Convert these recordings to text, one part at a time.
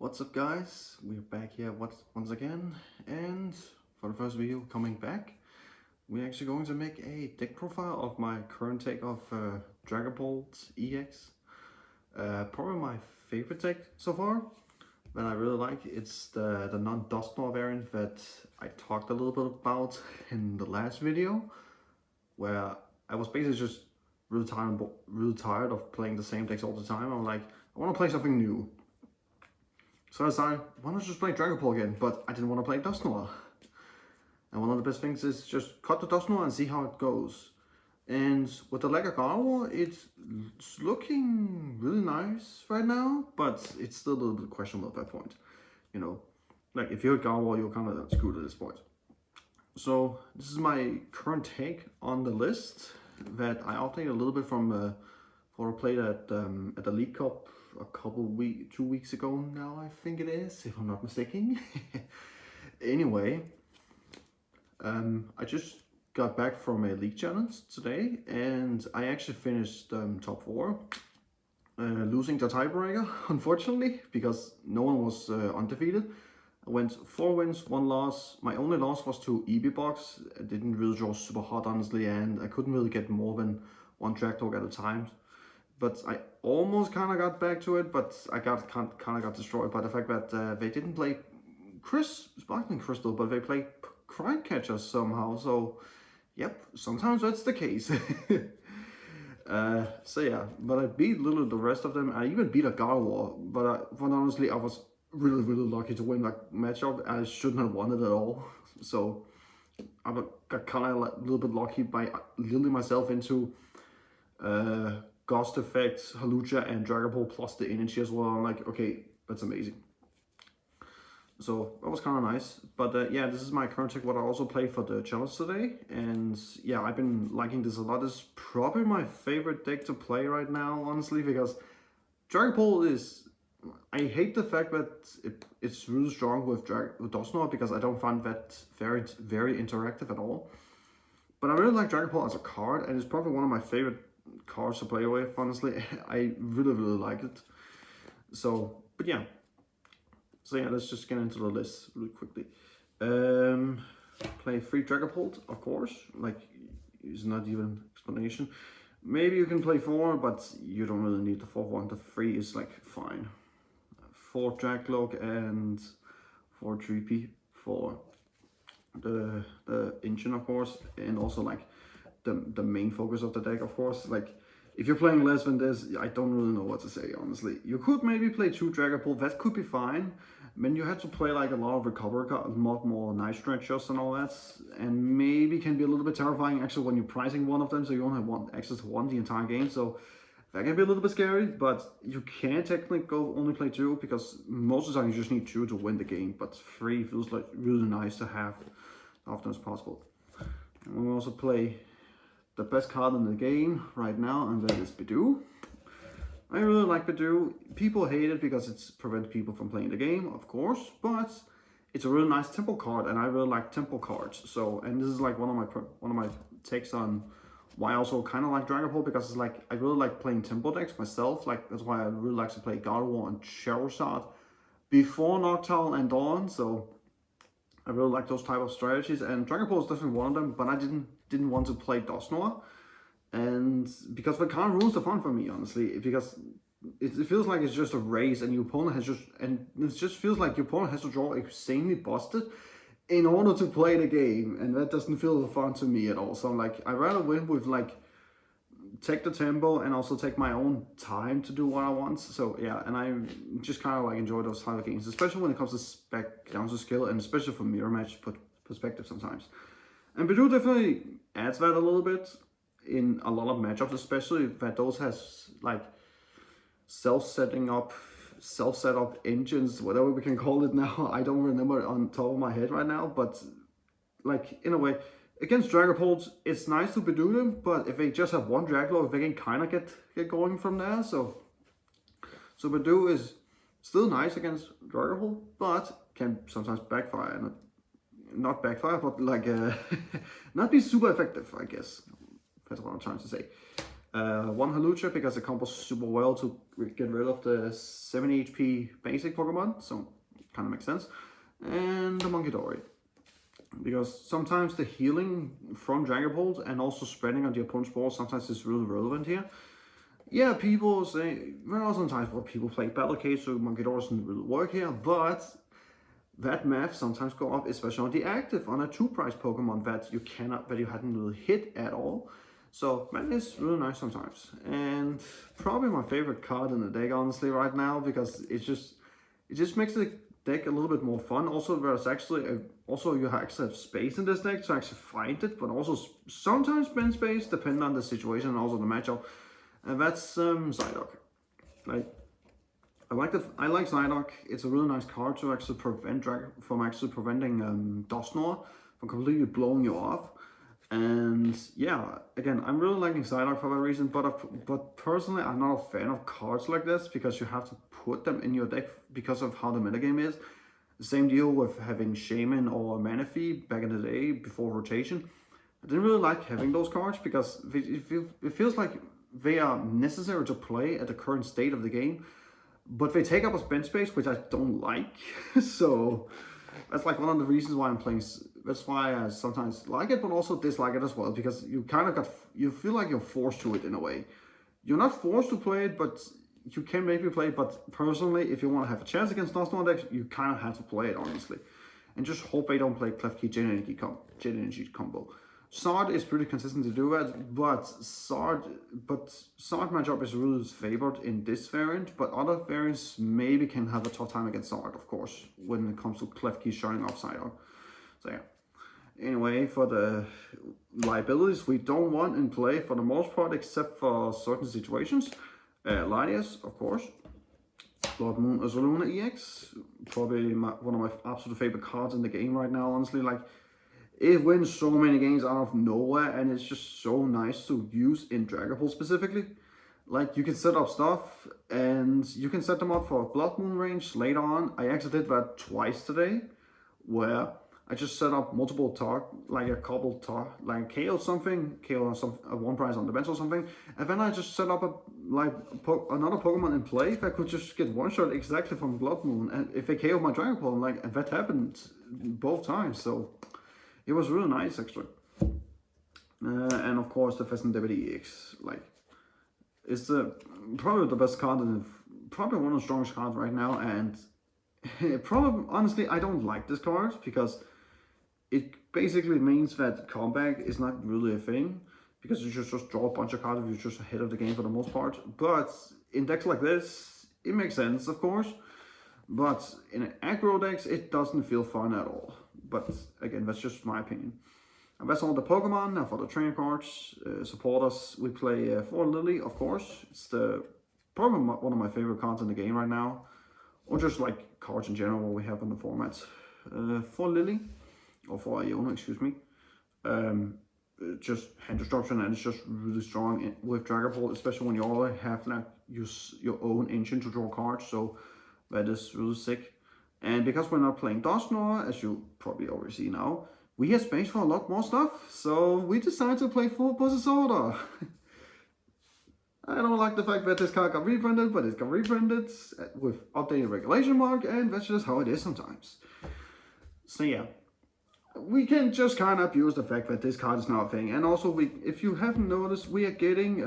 What's up guys, we're back here once again, and for the first video coming back, we're actually going to make a deck profile of my current take of Dragapult EX. Probably my favorite deck so far, that I really like. It's the non-Dusknoir variant that I talked a little bit about in the last video, where I was basically just really tired of playing the same decks all the time. I'm like, I want to play something new. So I decided, why not just play Dragapult again? But I didn't want to play Dusknoir. And one of the best things is just cut the Dusknoir and see how it goes. And with the lack of Gardevoir, it's looking really nice right now, but it's still a little bit questionable at that point. You know, like if you're a Gardevoir, you're kind of screwed at this point. So this is my current take on the list that I updated a little bit from what I played at the League Cup a couple 2 weeks ago now, I think it is, if I'm not mistaken. Anyway, I just got back from a league challenge today, and I actually finished top 4, losing the tiebreaker, unfortunately, because no one was undefeated. I went 4 wins, 1 loss. My only loss was to EB Box. I didn't really draw super hot, honestly, and I couldn't really get more than 1 Dragapult at a time. But I almost kind of got back to it, but I kind of got destroyed by the fact that they didn't play Sparkling Crystal, but they played Crime Catcher somehow. So, yep, sometimes that's the case. So yeah, but I beat literally the rest of them. I even beat a Gardevoir, but honestly, I was really lucky to win that matchup. I shouldn't have won it at all. So I got kind of a little bit lucky by luring myself into Ghost Effect, Halucha, and Dragapult plus the energy as well. I'm like, okay, that's amazing. So that was kind of nice. But yeah, this is my current deck, what I also play for the challenge today. And yeah, I've been liking this a lot. It's probably my favorite deck to play right now, honestly, because Dragapult is... I hate the fact that it's really strong with Dusknoir, because I don't find that very interactive at all. But I really like Dragapult as a card, and it's probably one of my favorite cards to play with, honestly. I really like it. So, but yeah. So yeah, let's just get into the list really quickly. Play 3 Dragapult, of course. Like, it's not even explanation. Maybe you can play 4, but you don't really need the 4th one. The 3 is like fine. 4 Dragloak and 4 Dreepy for the engine, of course, and also like the main focus of the deck, of course. Like, if you're playing less than this, I don't really know what to say, honestly. You could maybe play 2 Dragapult, that could be fine. Then you have to play like a lot of recovery cards, a lot more Night Stretchers and all that, and maybe can be a little bit terrifying actually when you're pricing one of them, so you only have access to one the entire game. So that can be a little bit scary, but you can technically only play 2, because most of the time you just need 2 to win the game, but 3 feels like really nice to have as often as possible. And we'll also play the best card in the game right now, and that is Bidoof. I really like Bidoof. People hate it because it prevents people from playing the game, of course, but it's a really nice tempo card, and I really like tempo cards. So, and this is like one of my takes on why I also kind of like Dragapult, because it's like I really like playing tempo decks myself. Like, that's why I really like to play Gardevoir and Charizard before Noctowl and Dawn. So I really like those type of strategies, and Dragapult is definitely one of them. But I didn't want to play Dusknoir, and because that kind of ruins the fun for me, honestly. Because it feels like it's just a race, and your opponent has it just feels like your opponent has to draw insanely busted in order to play the game, and that doesn't feel fun to me at all. So I'm like, I'd rather win with like take the tempo and also take my own time to do what I want. So yeah, and I just kind of like enjoy those type of games, especially when it comes to spec down to skill, and especially from mirror match perspective sometimes. And Bidoof definitely adds that a little bit in a lot of matchups, especially that those has like self-set up engines, whatever we can call it now. I don't remember on top of my head right now, but like, in a way, against Dragapult, it's nice to Bidoof them, but if they just have 1 Dragloak, they can kind of get going from there. So Bidoof is still nice against Dragapult, but can sometimes backfire. Not backfire, but like not be super effective, I guess. That's what I'm trying to say. One Halucha because it combos super well to get rid of the 70 HP basic Pokemon, so kind of makes sense. And the Monkey Dory, because sometimes the healing from Dragapult and also spreading on the opponent's board sometimes is really relevant here. Yeah, people say, there are sometimes where people play Battle Cage, so Monkey Dory doesn't really work here, but that math sometimes go up, especially on the active, on a 2-price Pokemon that you hadn't really hit at all. So that is really nice sometimes. And probably my favorite card in the deck, honestly, right now, because it just makes the deck a little bit more fun. Also, there's actually you actually have space in this deck to actually fight it, but also sometimes spend space depending on the situation and also the matchup. And that's Psyduck. Like, I like Psyduck. It's a really nice card to actually prevent preventing Dusknoir from completely blowing you off. And yeah, again, I'm really liking Psyduck for that reason. But personally, I'm not a fan of cards like this because you have to put them in your deck because of how the metagame is. The same deal with having Shaman or Manaphy back in the day before rotation. I didn't really like having those cards because it feels like they are necessary to play at the current state of the game, but they take up a bench space, which I don't like. So that's like one of the reasons why I'm playing. That's why I sometimes like it, but also dislike it as well, because you you feel like you're forced to it in a way. You're not forced to play it, but you can maybe play it. But personally, if you want to have a chance against Dusknoir decks, you kind of have to play it, honestly. And just hope they don't play Klefki Gen Energy combo. Sard is pretty consistent to do that, but Sard matchup is really favored in this variant, but other variants maybe can have a tough time against Sard, of course, when it comes to Klefki showing upside on. So yeah. Anyway, for the liabilities we don't want in play for the most part, except for certain situations. Latias, of course. Blood Moon Azaluna EX, probably one of my absolute favorite cards in the game right now, honestly. Like, it wins so many games out of nowhere, and it's just so nice to use in Dragapult specifically. Like, you can set up stuff, and you can set them up for Blood Moon range later on. I actually did that twice today, where I just set up multiple like KO something, KO one prize on the bench or something, and then I just set up another Pokemon in play that could just get one shot exactly from Blood Moon, and if they KO my Dragapult, and that happened both times, so it was really nice actually. And of course the Pheasant Deputy EX, like, it's probably the best card probably one of the strongest cards right now, and probably honestly I don't like this card because it basically means that comeback is not really a thing, because you just draw a bunch of cards if you're just ahead of the game for the most part. But in decks like this, it makes sense, of course. But in aggro decks, it doesn't feel fun at all. But again, that's just my opinion. And that's all the Pokemon. Now for the trainer cards, supporters, we play for Lily, of course. It's probably one of my favorite cards in the game right now. Or just like cards in general we have in the format. For Lily, or for Iona, excuse me. Just hand destruction, and it's just really strong with Dragapult, especially when you already have like use your own engine to draw cards, so that is really sick. And because we're not playing Dusknoir, as you probably already see now, we have space for a lot more stuff, so we decided to play full Poseidon. I don't like the fact that this card got reprinted, but it got reprinted with updated regulation mark, and that's just how it is sometimes. So yeah, we can just kind of abuse the fact that this card is not a thing. And also, if you haven't noticed, we are getting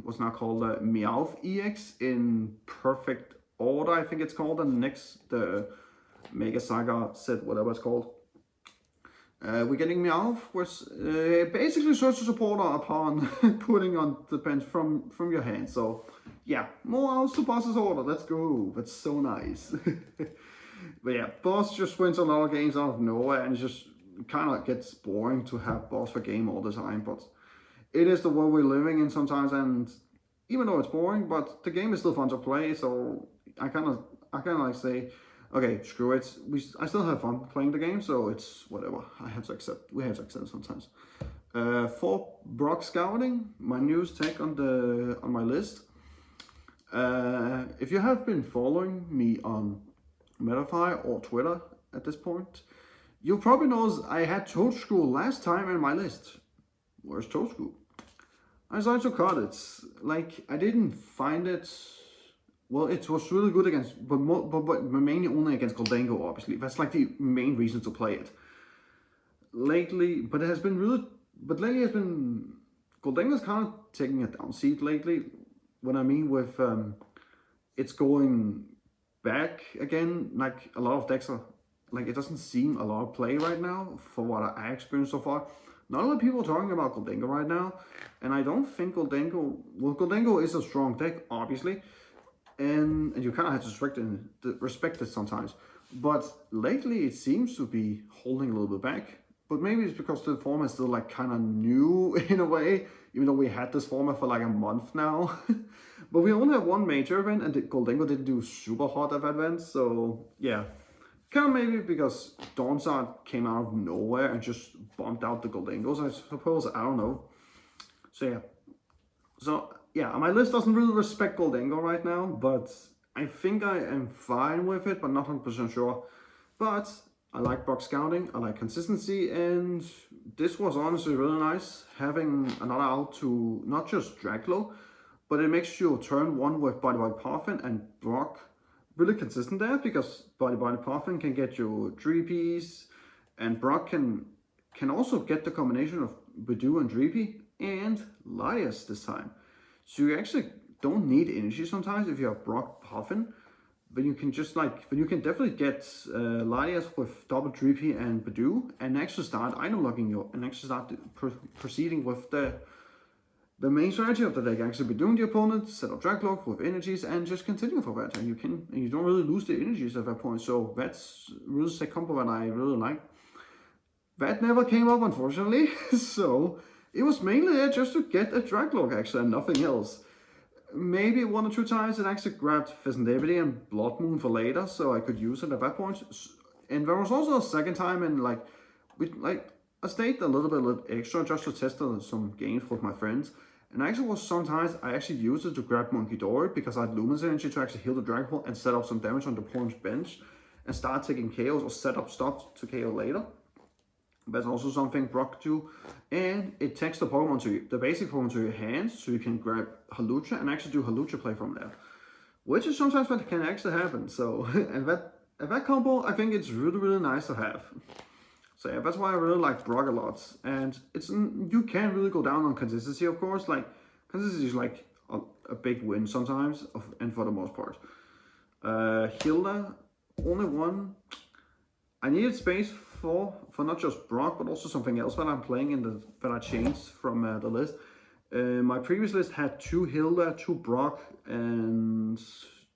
what's now called Meowth EX in perfect order, I think it's called, and the Mega Saga set, whatever it's called. We're getting Meowth, which basically search a supporter upon putting on the bench from your hand. So yeah, more outs to boss's order. Let's go. That's so nice. But yeah, boss just wins a lot of games out of nowhere, and it just kind of gets boring to have boss for game all the time. But it is the world we're living in sometimes, and even though it's boring, but the game is still fun to play. So I kind of like say, okay, screw it. I still have fun playing the game, so it's whatever. We have to accept sometimes. For Brock Scouting, my newest take on my list. If you have been following me on Metafy or Twitter at this point, you probably know I had Toad School last time in my list. Where's Toad School? I decided to cut it. Like, I didn't find it... Well, it was really good against... But mainly only against Goldango, obviously. That's like the main reason to play it. Lately, but it has been really... But lately has been... Goldango's kind of taking a down seat lately. What I mean with... it's going back again. Like, a lot of decks are... Like, it doesn't seem a lot of play right now for what I experienced so far. Not a lot of people are talking about Goldango right now, and I don't think Goldango... Well, Goldango is a strong deck, obviously, and you kind of have to respect it sometimes. But lately, it seems to be holding a little bit back. But maybe it's because the format is still like kind of new in a way, even though we had this format for like a month now. But we only have one major event, and Goldango didn't do super hot at that event, so yeah. Kind of maybe because Dawnsart came out of nowhere and just bumped out the Goldangos, I suppose. I don't know. So yeah, my list doesn't really respect Goldango right now, but I think I am fine with it, but not 100% sure. But I like box scouting, I like consistency, and this was honestly really nice, having another out to not just Draglo, but it makes you turn one with Body Puffin and Brock really consistent there, because Body Puffin can get you 3Ps, and Brock can also get the combination of Badoo and 3P and Latias this time. So you actually don't need energy sometimes if you have Brock Puffin, but you can just like, but you can definitely get Latias with double 3P and Badoo, and actually start item locking you, and actually start proceeding with the main strategy of the deck, actually be doing the opponent, set up Draglock with energies, and just continue for that. And you don't really lose the energies at that point. So that's really a combo that I really like. That never came up, unfortunately. So it was mainly there just to get a Draglock, actually, and nothing else. Maybe 1 or 2 times it actually grabbed Festivity and Blood Moon for later, so I could use it at that point. And there was also a second time, and I stayed a little bit extra just to test some games with my friends. And actually sometimes I actually used it to grab Monkey Dory because I had Luminous Energy to actually heal the Dragapult and set up some damage on the opponent's bench and start taking KOs or set up stuff to KO later. That's also something Brock do. And it takes the Pokemon to the basic Pokemon to your hands, so you can grab Halucha and actually do Halucha play from there. Which is sometimes what can actually happen. So and that combo, I think it's really, really nice to have. So yeah, that's why I really like Brock a lot. And you can really go down on consistency, of course. Like, consistency is like a big win sometimes, and for the most part. Hilda, only one. I needed space for not just Brock, but also something else that I'm playing that I changed from the list. My previous list had 2 Hilda, 2 Brock, and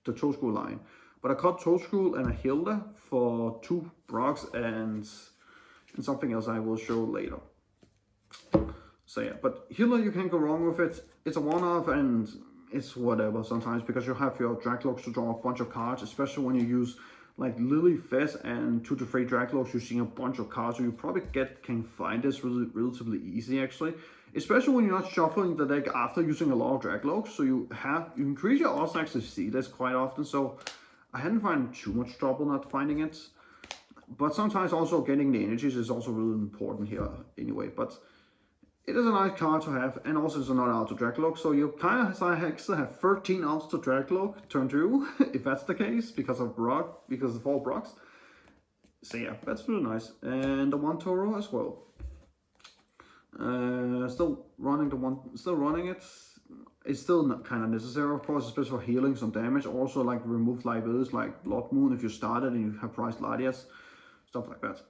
the Toadstool line. But I cut Toadstool and a Hilda for 2 Brocks and something else I will show later. So yeah, but Hilda, you can't go wrong with it. It's a one-off and it's whatever sometimes, because you have your Draglocks to draw a bunch of cards, especially when you use like Lily, Fez, and 2 to 3 Draglocks. You're seeing a bunch of cards, so you probably can find this relatively easy actually. Especially when you're not shuffling the deck after using a lot of Draglocks, so you increase your odds to actually see this quite often. So I hadn't found too much trouble not finding it. But sometimes also getting the energies is also really important here anyway. But it is a nice card to have, and also it's not out to Draglock. So you kind of actually have 13 outs to Draglock turn 2, if that's the case, because of 4 Brocks. So yeah, that's really nice. And the 1 Toro as well. Still running it. It's still not kind of necessary, of course, especially for healing some damage. Also, like remove liabilities like Blood Moon if you started and you have priced Latias. Stuff like that.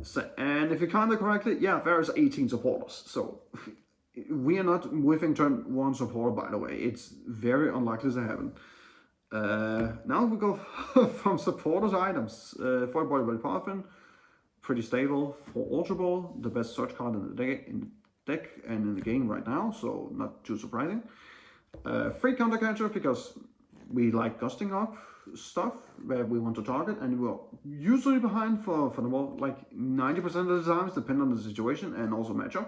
So, and if you count it correctly, yeah, there is 18 supporters. So we are not whiffing turn 1 supporter, by the way. It's very unlikely to happen. Now we go from supporters items. 4 Body Puffin, pretty stable. 4 Ultra Ball, the best search card in the deck and in the game right now, so not too surprising. 3 Counter Catcher, because we like gusting up stuff where we want to target, and we're usually behind for the more like 90% of the times, depending on the situation and also matchup.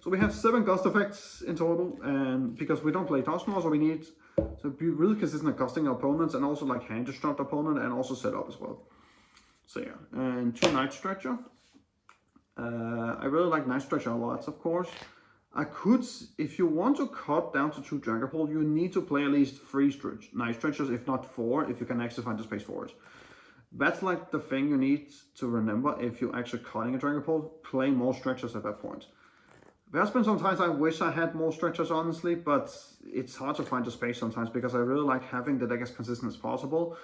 So we have 7 gust effects in total, and because we don't play Dusknoir, so we need to be really consistent at gusting opponents and also like hand disrupt opponent and also set up as well. So yeah, and 2 Night Stretcher. I really like Night Stretcher a lot, of course. I could, if you want to cut down to 2 Dragapult, you need to play at least 3 nice stretchers, if not 4, if you can actually find the space for it. That's like the thing you need to remember if you're actually cutting a Dragapult. Play more stretchers at that point. There's been some times I wish I had more stretchers, honestly, but it's hard to find the space sometimes because I really like having the deck as consistent as possible,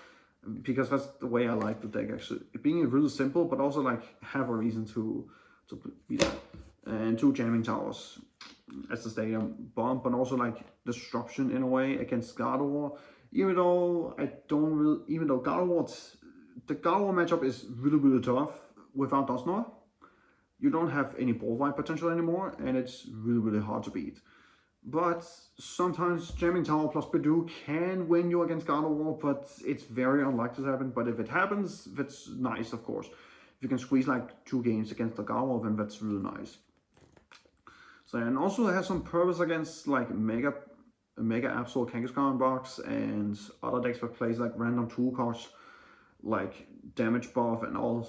because that's the way I like the deck, actually. Being really simple, but also like have a reason to be there. And 2 jamming towers as the stadium bomb, but also like disruption in a way against Gardevoir. Even though the Gardevoir matchup is really tough without Dusknoir. You don't have any ball wipe potential anymore, and it's really hard to beat. But sometimes jamming tower plus Bedu can win you against Gardevoir, but it's very unlikely to happen. But if it happens, that's nice, of course. If you can squeeze like 2 games against the Gardevoir, then that's really nice. So, and also it has some purpose against like Mega Absol Kangaskhan box and other decks that plays like random tool cards, like damage buff and all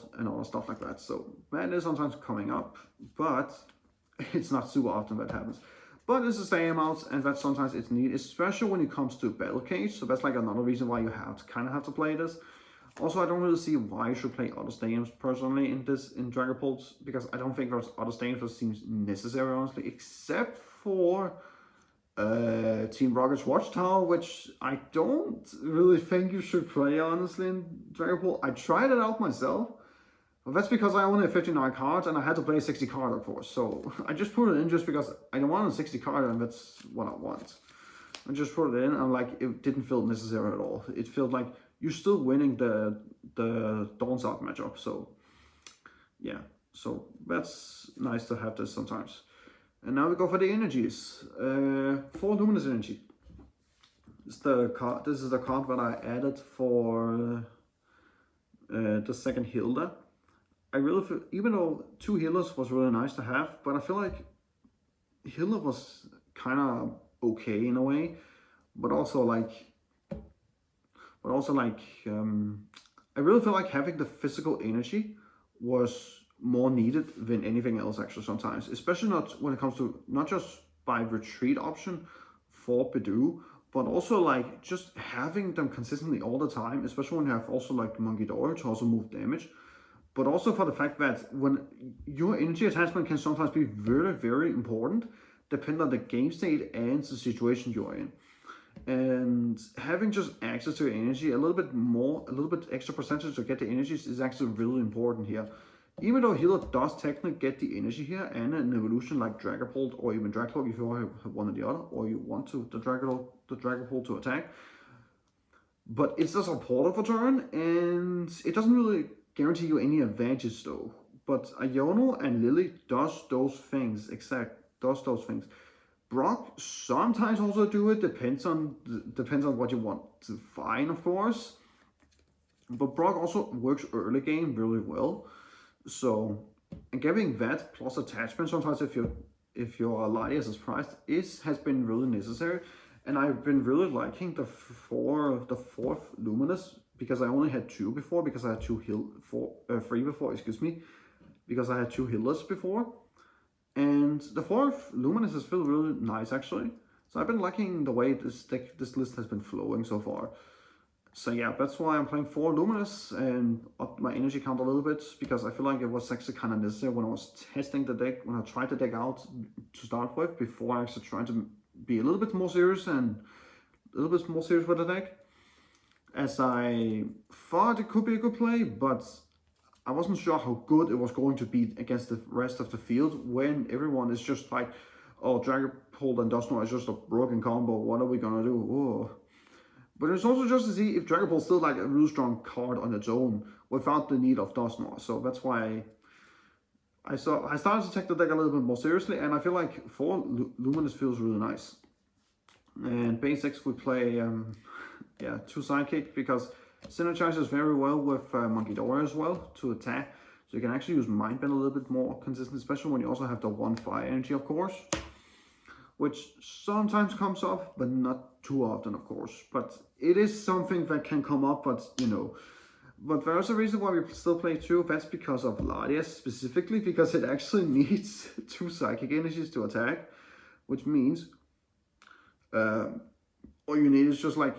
stuff like that. So that is sometimes coming up, but it's not super often that happens. But it's the same out, and that sometimes it's needed, especially when it comes to Battle Cage. So that's like another reason why you have to play this. Also, I don't really see why you should play other stadiums personally in Dragapult, because I don't think there's other stadiums that seems necessary, honestly, except for Team Rocket's Watchtower, which I don't really think you should play, honestly, in Dragapult. I tried it out myself, but that's because I only have 59 cards and I had to play a 60 card, of course. So I just put it in just because I don't want a 60 card and that's what I want. I just put it in and like it didn't feel necessary at all. It felt like you're still winning the Dawn's Out matchup. So yeah, so that's nice to have this sometimes. And now we go for the energies. 4 Luminous Energy. This is the card that I added for the second Hilda. I really feel, even though 2 healers was really nice to have, but I feel like Hilda was kind of okay in a way, but also like I really feel like having the physical energy was more needed than anything else actually sometimes, especially not when it comes to not just by retreat option for Bedu, but also like just having them consistently all the time, especially when you have also like Monkey Door to also move damage, but also for the fact that when your energy attachment can sometimes be very important depending on the game state and the situation you're in. And having just access to energy, a little bit extra percentage to get the energies is actually really important here. Even though healer does technically get the energy here and an evolution like Dragapult or even Dragapult if you have one or the other, or you want the Dragapult to attack. But it's a supporter for turn, and it doesn't really guarantee you any advantage though. But Iono and Lily does those things. Brock sometimes also do it, depends on what you want to find, of course. But Brock also works early game really well. So, and getting that plus attachment sometimes if your Latias is priced has been really necessary. And I've been really liking the fourth Luminous, because I only had 2 before, because I had 3 before, because I had 2 healers before. And the 4th Luminous has felt really nice actually. So I've been liking the way this list has been flowing so far. So yeah, that's why I'm playing 4 Luminous and up my energy count a little bit, because I feel like it was actually kind of necessary when I was testing the deck, when I tried the deck out to start with, before I actually tried to be a little bit more serious with the deck. As I thought it could be a good play, but I wasn't sure how good it was going to be against the rest of the field when everyone is just like, oh, Dragapult and Dusknoir is just a broken combo, what are we gonna do? Oh. But it's also just to see if Dragapult still like a really strong card on its own without the need of Dusknoir. So that's why I started to take the deck a little bit more seriously, and I feel like 4 Luminous feels really nice. And base 6 we play 2 Sidekick, because synergizes very well with Monkey Door as well to attack. So you can actually use Mind Bend a little bit more consistent, especially when you also have the 1 fire energy, of course. Which sometimes comes up, but not too often, of course. But it is something that can come up, but you know. But there's a reason why we still play 2. That's because of Latias specifically, because it actually needs 2 Psychic energies to attack. which means all you need is just like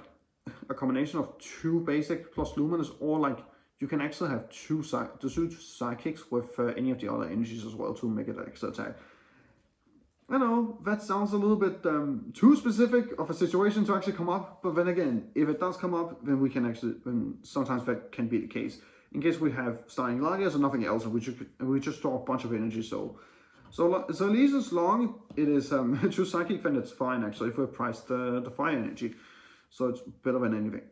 a combination of 2 basic plus luminous, or like you can actually have two psychics with any of the other energies as well to make it an extra attack. I know that sounds a little bit too specific of a situation to actually come up, but then again, if it does come up, then we can actually, then sometimes that can be the case. In case we have starting Gladiators or nothing else, and we just store a bunch of energy. So at least as long it is 2 psychic, then it's fine actually if we price the fire energy. So it's better than anything.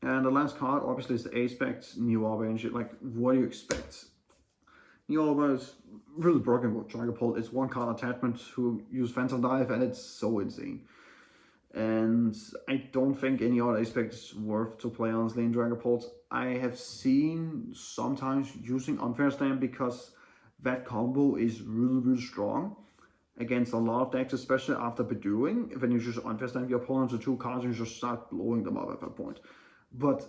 And the last card obviously is the Aspect, New Orb energy. Like, what do you expect? New Orb is really broken with Dragapult. It's 1 card attachment to use Phantom Dive, and it's so insane. And I don't think any other Aspect is worth to play honestly in Dragapult. I have seen sometimes using Unfair Stand because that combo is really strong against a lot of decks, especially after Bedewing. When you just Unfair Stand your opponent to 2 cards and you just start blowing them up at that point. But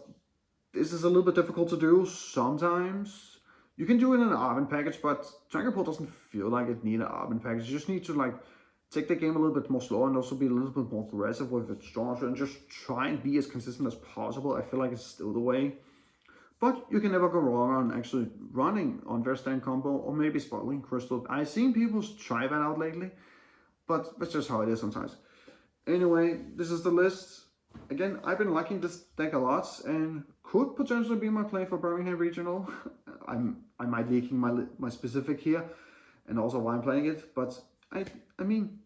this is a little bit difficult to do sometimes. You can do it in an Arvin package, but Dragapult doesn't feel like it needs an Arvin package. You just need to like take the game a little bit more slow and also be a little bit more aggressive with its structure and just try and be as consistent as possible. I feel like it's still the way. But you can never go wrong on actually running Unfair Stand combo or maybe Sparkling Crystal. I've seen people try that out lately, but that's just how it is sometimes. Anyway, this is the list. Again, I've been liking this deck a lot and could potentially be my play for Birmingham Regional. I might leaking my specific here and also why I'm playing it, but I mean,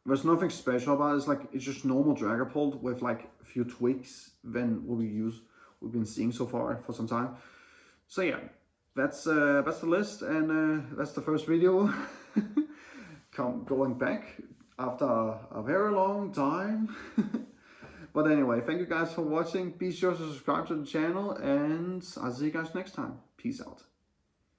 there's nothing special about it. It's like, it's just normal Dragapult with like a few tweaks than what we've been seeing so far for some time. So yeah, that's the list, and that's the first video going back after a very long time. But anyway, thank you guys for watching. Be sure to subscribe to the channel, and I'll see you guys next time. Peace out.